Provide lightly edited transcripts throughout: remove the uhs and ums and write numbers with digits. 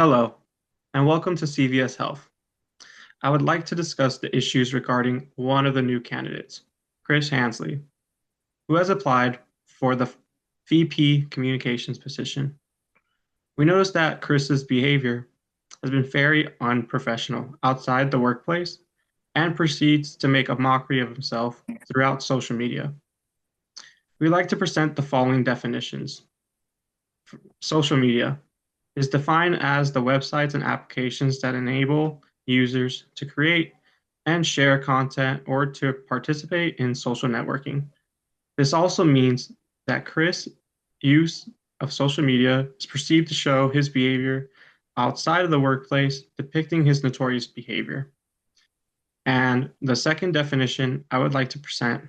Hello, and welcome to CVS Health. I would like to discuss the issues regarding one of the new candidates, Chris Hansley, who has applied for the VP Communications position. We noticed that Chris's behavior has been very unprofessional outside the workplace and proceeds to make a mockery of himself throughout social media. We like to present the following definitions. Social media is defined as the websites and applications that enable users to create and share content or to participate in social networking. This also means that Chris' use of social media is perceived to show his behavior outside of the workplace, depicting his notorious behavior. And the second definition I would like to present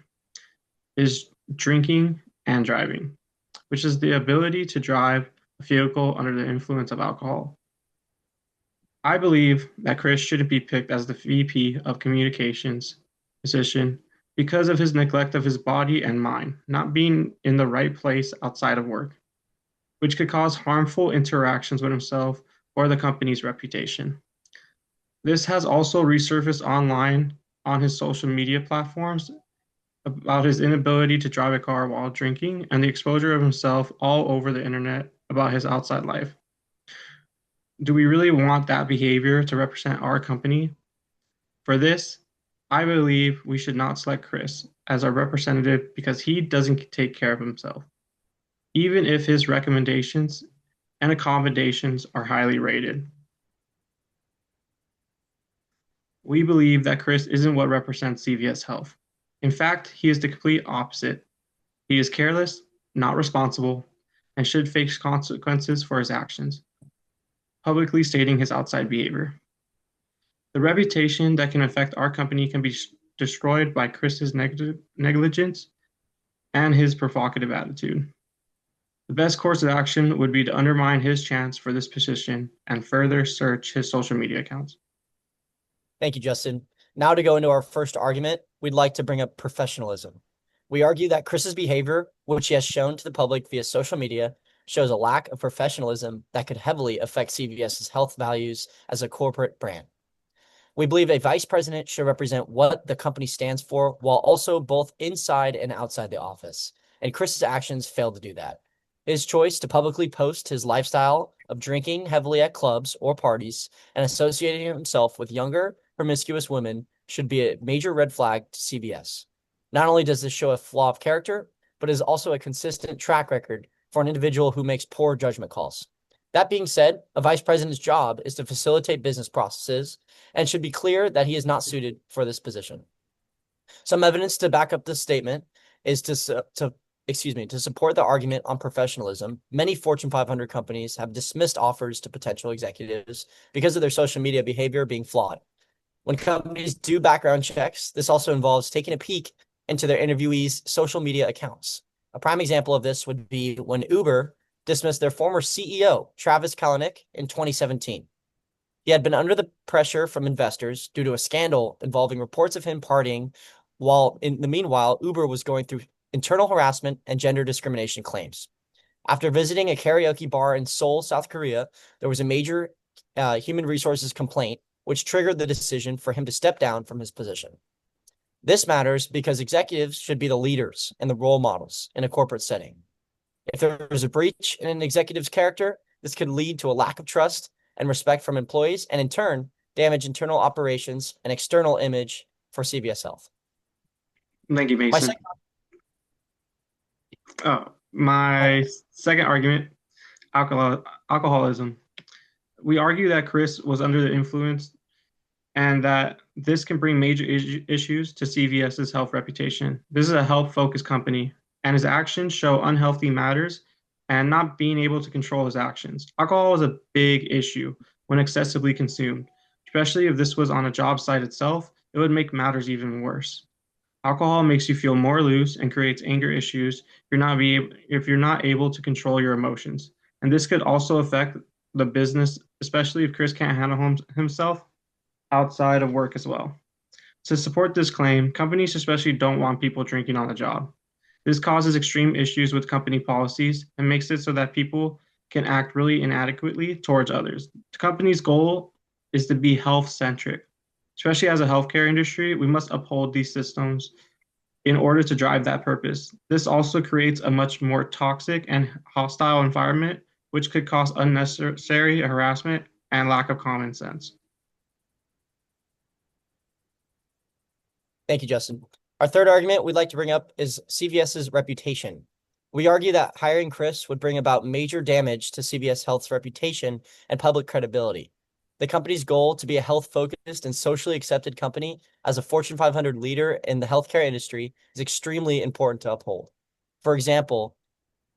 is drinking and driving, which is the ability to drive a vehicle under the influence of alcohol. I believe that Chris shouldn't be picked as the VP of Communications position because of his neglect of his body and mind, not being in the right place outside of work, which could cause harmful interactions with himself or the company's reputation. This has also resurfaced online on his social media platforms about his inability to drive a car while drinking and the exposure of himself all over the internet about his outside life. Do we really want that behavior to represent our company? For this, I believe we should not select Chris as our representative because he doesn't take care of himself, even if his recommendations and accommodations are highly rated. We believe that Chris isn't what represents CVS Health. In fact, he is the complete opposite. He is careless, not responsible, and should face consequences for his actions, publicly stating his outside behavior. The reputation that can affect our company can be destroyed by Chris's negligence and his provocative attitude. The best course of action would be to undermine his chance for this position and further search his social media accounts. Thank you, Justin. Now to go into our first argument, we'd like to bring up professionalism. We argue that Chris's behavior, which he has shown to the public via social media, shows a lack of professionalism that could heavily affect CVS's health values as a corporate brand. We believe a vice president should represent what the company stands for while also both inside and outside the office. And Chris's actions failed to do that. His choice to publicly post his lifestyle of drinking heavily at clubs or parties and associating himself with younger, promiscuous women should be a major red flag to CVS. Not only does this show a flaw of character, but is also a consistent track record for an individual who makes poor judgment calls. That being said, a vice president's job is to facilitate business processes and should be clear that he is not suited for this position. Some evidence to back up this statement is to support the argument on professionalism. Many Fortune 500 companies have dismissed offers to potential executives because of their social media behavior being flawed. When companies do background checks, this also involves taking a peek into their interviewees' social media accounts. A prime example of this would be when Uber dismissed their former CEO, Travis Kalanick, in 2017. He had been under the pressure from investors due to a scandal involving reports of him partying, while in the meanwhile, Uber was going through internal harassment and gender discrimination claims. After visiting a karaoke bar in Seoul, South Korea, there was a major human resources complaint, which triggered the decision for him to step down from his position. This matters because executives should be the leaders and the role models in a corporate setting. If there is a breach in an executive's character, this could lead to a lack of trust and respect from employees, and in turn, damage internal operations and external image for CVS Health. Thank you, Mason. My second argument, alcoholism. We argue that Chris was under the influence and that this can bring major issues to CVS's health reputation. This is a health-focused company, and his actions show unhealthy matters and not being able to control his actions. Alcohol is a big issue when excessively consumed, especially if this was on a job site itself. It would make matters even worse. Alcohol makes you feel more loose and creates anger issues if you're not able to control your emotions. And this could also affect the business, especially if Chris can't handle himself outside of work as well. To support this claim, companies especially don't want people drinking on the job. This causes extreme issues with company policies and makes it so that people can act really inadequately towards others. The company's goal is to be health-centric. Especially as a healthcare industry, we must uphold these systems in order to drive that purpose. This also creates a much more toxic and hostile environment, which could cause unnecessary harassment and lack of common sense. Thank you, Justin. Our third argument we'd like to bring up is CVS's reputation. We argue that hiring Chris would bring about major damage to CVS Health's reputation and public credibility. The company's goal to be a health-focused and socially accepted company as a Fortune 500 leader in the healthcare industry is extremely important to uphold. For example,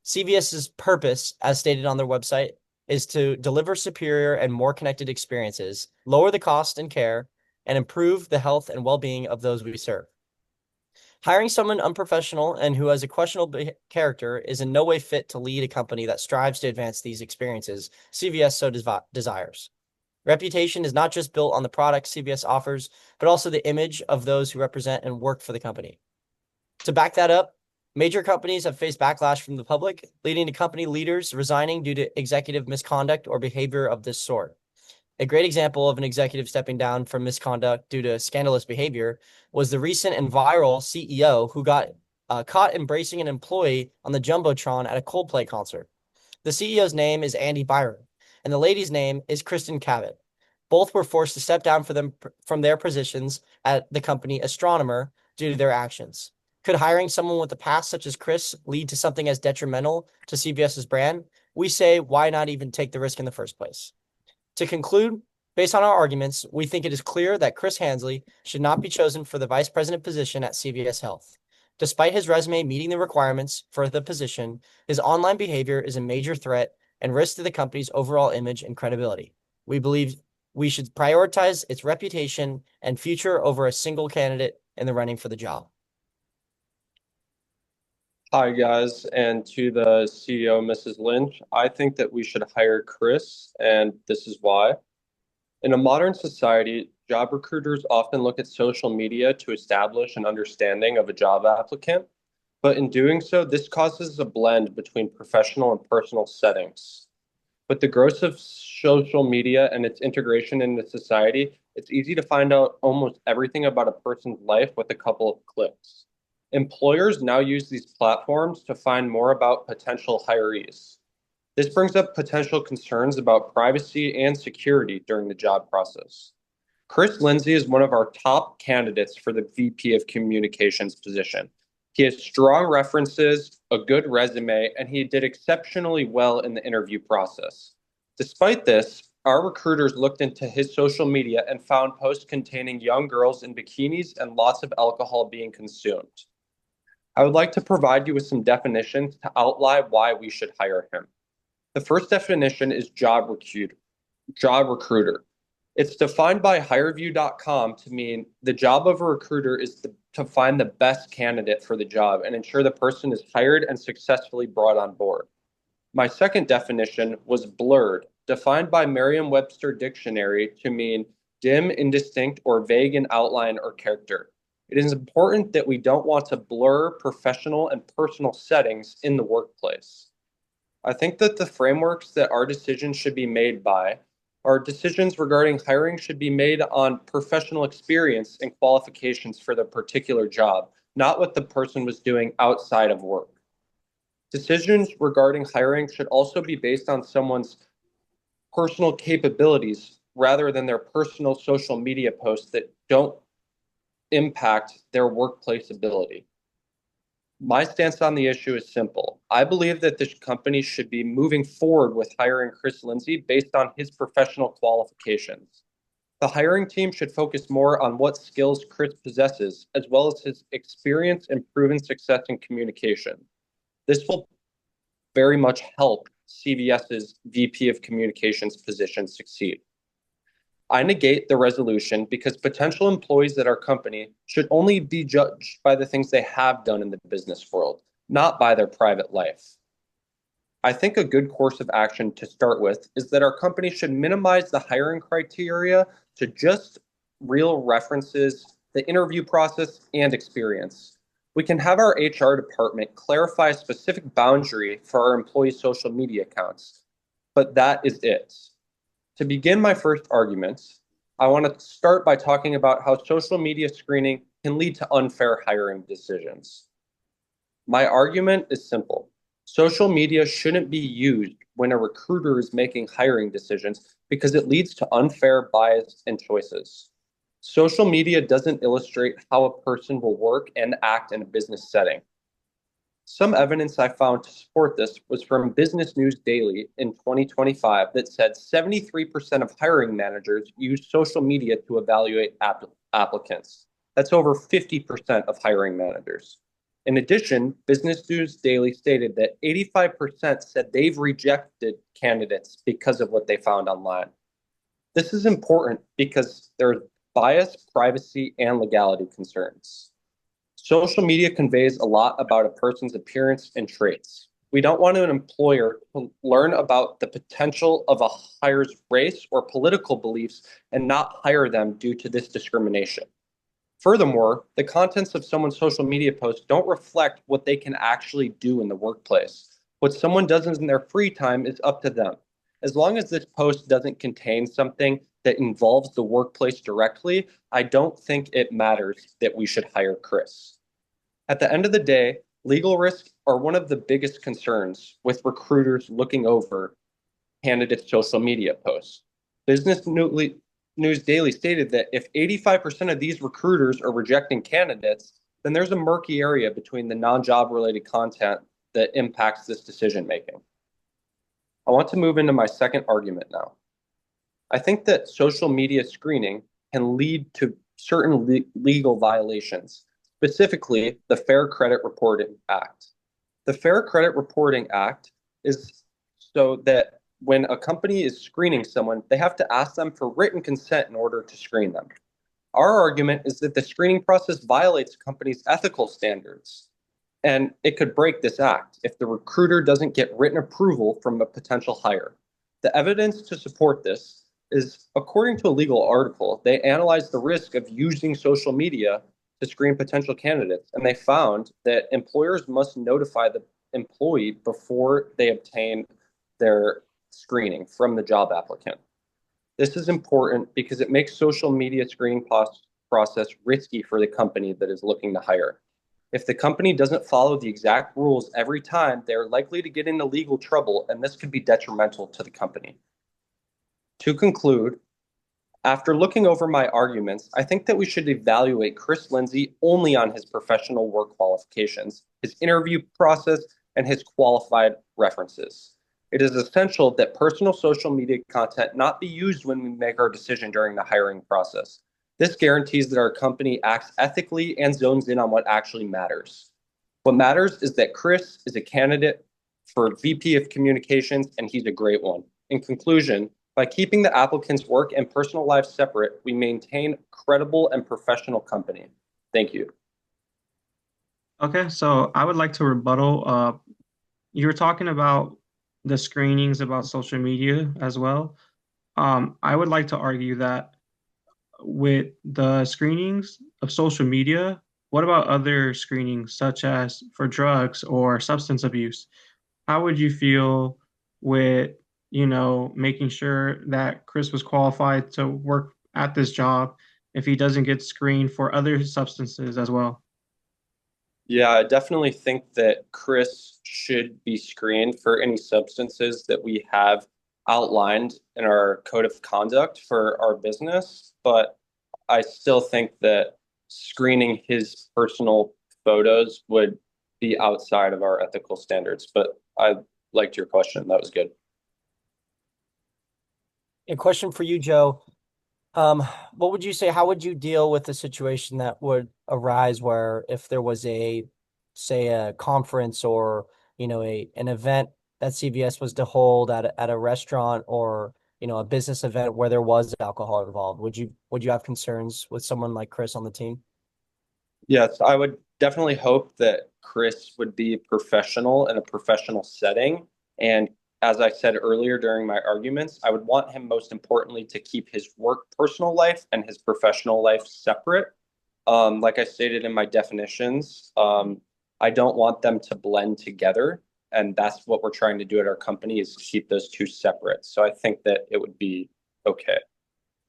CVS's purpose, as stated on their website, is to deliver superior and more connected experiences, lower the cost and care, and improve the health and well-being of those we serve. Hiring someone unprofessional and who has a questionable character is in no way fit to lead a company that strives to advance these experiences CVS so desires. Reputation is not just built on the products CVS offers, but also the image of those who represent and work for the company. To back that up, major companies have faced backlash from the public, leading to company leaders resigning due to executive misconduct or behavior of this sort. A great example of an executive stepping down from misconduct due to scandalous behavior was the recent and viral CEO who got caught embracing an employee on the Jumbotron at a Coldplay concert. The CEO's name is Andy Byron, and the lady's name is Kristen Cavett. Both were forced to step down from their positions at the company Astronomer due to their actions. Could hiring someone with a past such as Chris lead to something as detrimental to CVS's brand? We say, why not even take the risk in the first place? To conclude, based on our arguments, we think it is clear that Chris Hansley should not be chosen for the vice president position at CVS Health. Despite his resume meeting the requirements for the position, his online behavior is a major threat and risk to the company's overall image and credibility. We believe we should prioritize its reputation and future over a single candidate in the running for the job. Hi, guys, and to the CEO, Mrs. Lynch, I think that we should hire Chris, and this is why. In a modern society, job recruiters often look at social media to establish an understanding of a job applicant, but in doing so, this causes a blend between professional and personal settings. With the growth of social media and its integration into society, it's easy to find out almost everything about a person's life with a couple of clicks. Employers now use these platforms to find more about potential hirees. This brings up potential concerns about privacy and security during the job process. Chris Lindsay is one of our top candidates for the VP of Communications position. He has strong references, a good resume, and he did exceptionally well in the interview process. Despite this, our recruiters looked into his social media and found posts containing young girls in bikinis and lots of alcohol being consumed. I would like to provide you with some definitions to outline why we should hire him. The first definition is job recruiter. It's defined by HireVue.com to mean the job of a recruiter is to find the best candidate for the job and ensure the person is hired and successfully brought on board. My second definition was blurred, defined by Merriam-Webster Dictionary to mean dim, indistinct, or vague in outline or character. It is important that we don't want to blur professional and personal settings in the workplace. I think that the frameworks that our decisions should be made by, our decisions regarding hiring should be made on professional experience and qualifications for the particular job, not what the person was doing outside of work. Decisions regarding hiring should also be based on someone's personal capabilities rather than their personal social media posts that don't impact their workplace ability. My stance on the issue is simple. I believe that this company should be moving forward with hiring Chris Lindsay based on his professional qualifications. The hiring team should focus more on what skills Chris possesses, as well as his experience and proven success in communication. This will very much help CVS's VP of Communications position succeed. I negate the resolution because potential employees at our company should only be judged by the things they have done in the business world, not by their private life. I think a good course of action to start with is that our company should minimize the hiring criteria to just real references, the interview process, and experience. We can have our HR department clarify a specific boundary for our employees' social media accounts. but that is it. To begin my first argument, I want to start by talking about how social media screening can lead to unfair hiring decisions. My argument is simple. Social media shouldn't be used when a recruiter is making hiring decisions because it leads to unfair bias and choices. Social media doesn't illustrate how a person will work and act in a business setting. Some evidence I found to support this was from Business News Daily in 2025 that said 73% of hiring managers use social media to evaluate applicants. That's over 50% of hiring managers. In addition, Business News Daily stated that 85% said they've rejected candidates because of what they found online. This is important because there's bias, privacy, and legality concerns. Social media conveys a lot about a person's appearance and traits. We don't want an employer to learn about the potential of a hire's race or political beliefs and not hire them due to this discrimination. Furthermore, the contents of someone's social media posts don't reflect what they can actually do in the workplace. What someone does in their free time is up to them. As long as this post doesn't contain something that involves the workplace directly, I don't think it matters that we should hire Chris. At the end of the day, legal risks are one of the biggest concerns with recruiters looking over candidates' social media posts. Business News Daily stated that if 85% of these recruiters are rejecting candidates, then there's a murky area between the non-job related content that impacts this decision making. I want to move into my second argument now. I think that social media screening can lead to certain legal violations, specifically the Fair Credit Reporting Act. The Fair Credit Reporting Act is so that when a company is screening someone, they have to ask them for written consent in order to screen them. Our argument is that the screening process violates a company's ethical standards, and it could break this act if the recruiter doesn't get written approval from a potential hire. The evidence to support this is, according to a legal article, they analyzed the risk of using social media to screen potential candidates, and they found that employers must notify the employee before they obtain their screening from the job applicant. This is important because it makes social media screening process risky for the company that is looking to hire. If the company doesn't follow the exact rules every time, they're likely to get into legal trouble, and this could be detrimental to the company. To conclude, after looking over my arguments, I think that we should evaluate Chris Lindsay only on his professional work qualifications, his interview process, and his qualified references. It is essential that personal social media content not be used when we make our decision during the hiring process. This guarantees that our company acts ethically and zones in on what actually matters. What matters is that Chris is a candidate for VP of Communications, and he's a great one. In conclusion, by keeping the applicant's work and personal lives separate, we maintain a credible and professional company. Thank you. Okay, so I would like to rebuttal. You were talking about the screenings about social media as well. I would like to argue that with the screenings of social media, what about other screenings such as for drugs or substance abuse? How would you feel with, making sure that Chris was qualified to work at this job if he doesn't get screened for other substances as well? Yeah, I definitely think that Chris should be screened for any substances that we have outlined in our code of conduct for our business. But I still think that screening his personal photos would be outside of our ethical standards. But I liked your question. That was good. A question for you, Joe. What would you say? How would you deal with a situation that would arise where if there was say a conference or an event that CVS was to hold at a restaurant or a business event where there was alcohol involved? Would you have concerns with someone like Chris on the team? Yes, I would definitely hope that Chris would be professional in a professional setting. And as I said earlier during my arguments, I would want him most importantly to keep his work personal life and his professional life separate. Like I stated in my definitions, I don't want them to blend together. And that's what we're trying to do at our company, is keep those two separate. So I think that it would be okay.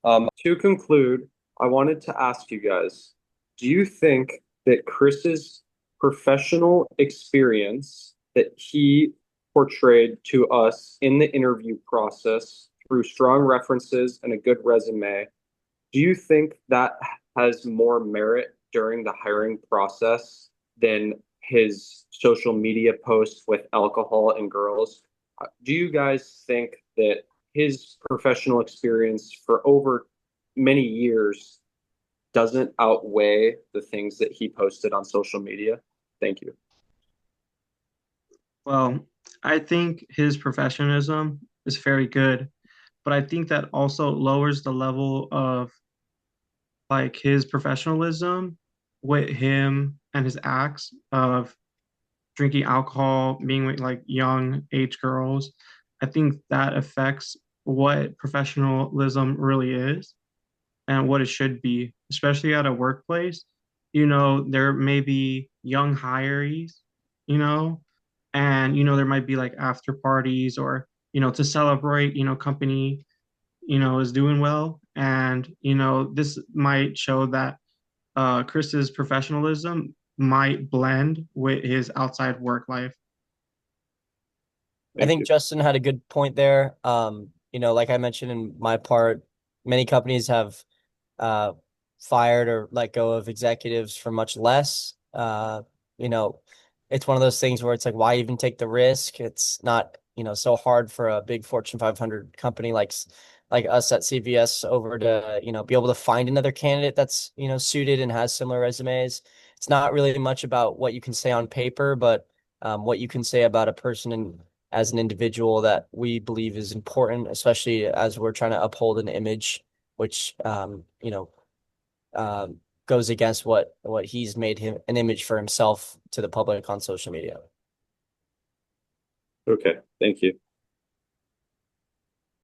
To conclude, I wanted to ask you guys, do you think that Chris's professional experience that he portrayed to us in the interview process through strong references and a good resume, do you think that has more merit during the hiring process than his social media posts with alcohol and girls? Do you guys think that his professional experience for over many years doesn't outweigh the things that he posted on social media? Thank you. Well, I think his professionalism is very good, but I think that also lowers the level of like his professionalism with him and his acts of drinking alcohol, being with like young age girls. I think that affects what professionalism really is and what it should be, especially at a workplace. There may be young hirees, you know, and there might be like after parties or to celebrate company is doing well, and this might show that Chris's professionalism might blend with his outside work life. I Thank think you. Justin had a good point there. Like I mentioned in my part, many companies have uh, fired or let go of executives for much less. You know, it's one of those things where it's like, why even take the risk? It's not, so hard for a big Fortune 500 company like us at CVS over to, be able to find another candidate that's, suited and has similar resumes. It's not really much about what you can say on paper, but what you can say about a person and as an individual that we believe is important, especially as we're trying to uphold an image, which um, goes against what he's made him an image for himself to the public on social media. Okay, thank you.